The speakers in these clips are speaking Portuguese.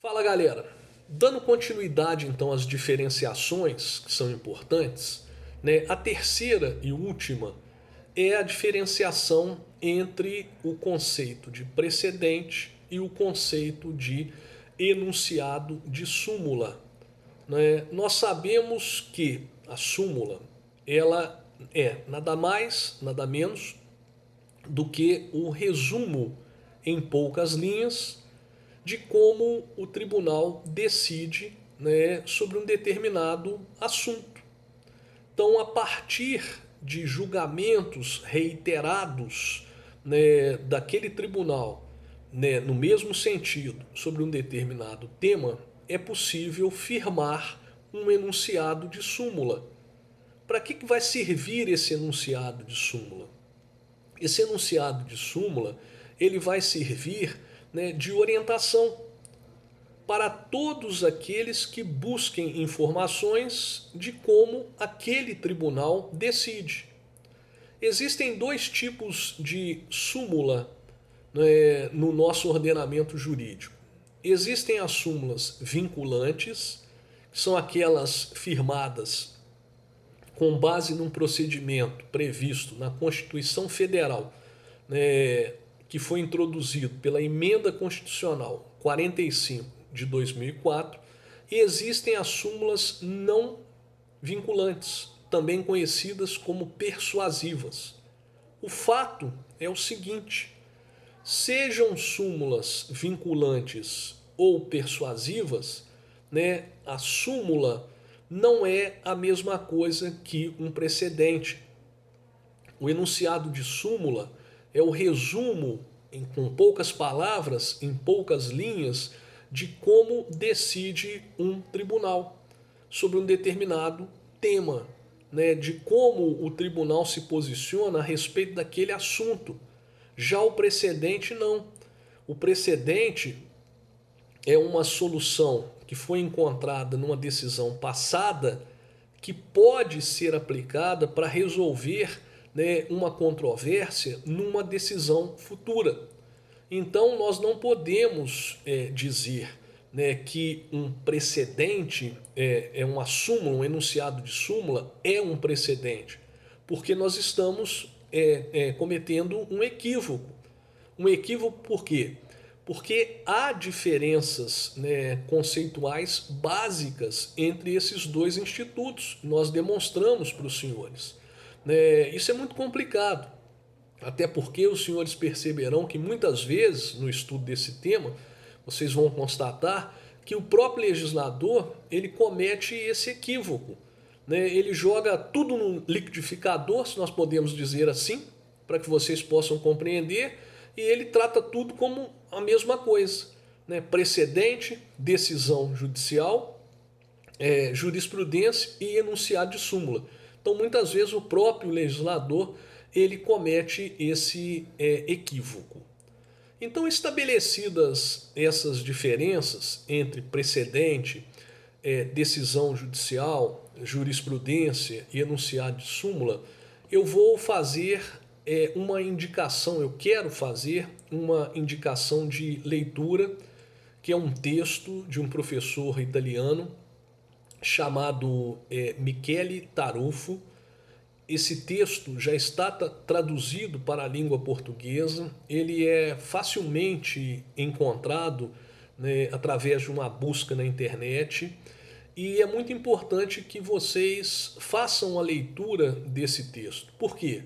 Fala galera, dando continuidade então às diferenciações que são importantes, né? A terceira e última é a diferenciação entre o conceito de precedente e o conceito de enunciado de súmula, né? Nós sabemos que a súmula ela é nada mais, nada menos do que o resumo em poucas linhas de como o tribunal decide, né, sobre um determinado assunto. Então, a partir de julgamentos reiterados, né, daquele tribunal, né, no mesmo sentido sobre um determinado tema, é possível firmar um enunciado de súmula. Para que vai servir esse enunciado de súmula? Esse enunciado de súmula ele vai servir, né, de orientação para todos aqueles que busquem informações de como aquele tribunal decide. Existem dois tipos de súmula, né, no nosso ordenamento jurídico. Existem as súmulas vinculantes, que são aquelas firmadas com base num procedimento previsto na Constituição Federal, né, que foi introduzido pela Emenda Constitucional 45 de 2004, e existem as súmulas não vinculantes, também conhecidas como persuasivas. O fato é o seguinte: sejam súmulas vinculantes ou persuasivas, né, a súmula não é a mesma coisa que um precedente. O enunciado de súmula é o resumo, com poucas palavras, em poucas linhas, de como decide um tribunal sobre um determinado tema, né, de como o tribunal se posiciona a respeito daquele assunto. Já o precedente não. O precedente é uma solução que foi encontrada numa decisão passada que pode ser aplicada para resolver, né, uma controvérsia numa decisão futura. Então nós não podemos dizer, né, que um precedente é uma súmula, um enunciado de súmula é um precedente, porque nós estamos cometendo um equívoco. Um equívoco por quê? Porque há diferenças, né, conceituais básicas entre esses dois institutos. Nós demonstramos para os senhores. Isso é muito complicado. Até porque os senhores perceberão que muitas vezes no estudo desse tema, vocês vão constatar que o próprio legislador ele comete esse equívoco, né? Ele joga tudo no liquidificador, se nós podemos dizer assim, para que vocês possam compreender, e ele trata tudo como a mesma coisa, né? Precedente, decisão judicial, jurisprudência e enunciado de súmula. Então, muitas vezes o próprio legislador ele comete esse equívoco. Então, estabelecidas essas diferenças entre precedente, decisão judicial, jurisprudência e enunciado de súmula, eu vou fazer uma indicação, eu quero fazer uma indicação de leitura, que é um texto de um professor italiano chamado Michele Tarufo. Esse texto já está traduzido para a língua portuguesa, ele é facilmente encontrado, né, através de uma busca na internet, e é muito importante que vocês façam a leitura desse texto. Por quê?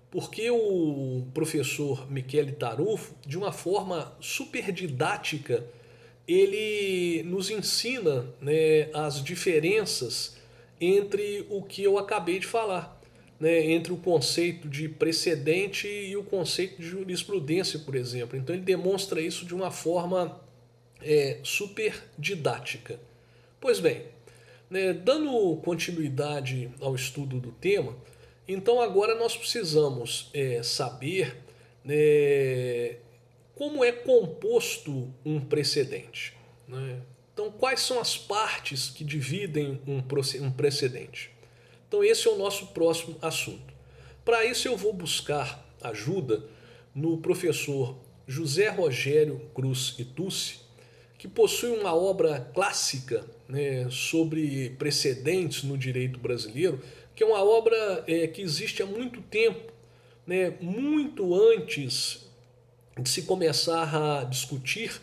Porque o professor Michele Tarufo, de uma forma super didática, ele nos ensina, né, as diferenças entre o que eu acabei de falar, né, entre o conceito de precedente e o conceito de jurisprudência, por exemplo. Então ele demonstra isso de uma forma super didática. Pois bem, né, dando continuidade ao estudo do tema, então agora nós precisamos saber, né, como é composto um precedente, né? Então, quais são as partes que dividem um precedente? Então, esse é o nosso próximo assunto. Para isso, eu vou buscar ajuda no professor José Rogério Cruz Itucci, que possui uma obra clássica, né, sobre precedentes no direito brasileiro, que é uma obra que existe há muito tempo, né, muito antes de se começar a discutir,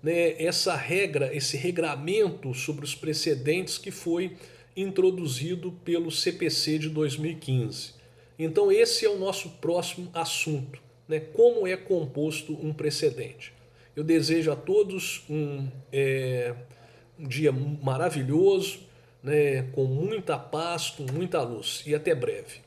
né, essa regra, esse regramento sobre os precedentes que foi introduzido pelo CPC de 2015. Então esse é o nosso próximo assunto, né, como é composto um precedente. Eu desejo a todos um dia maravilhoso, né, com muita paz, com muita luz, e até breve.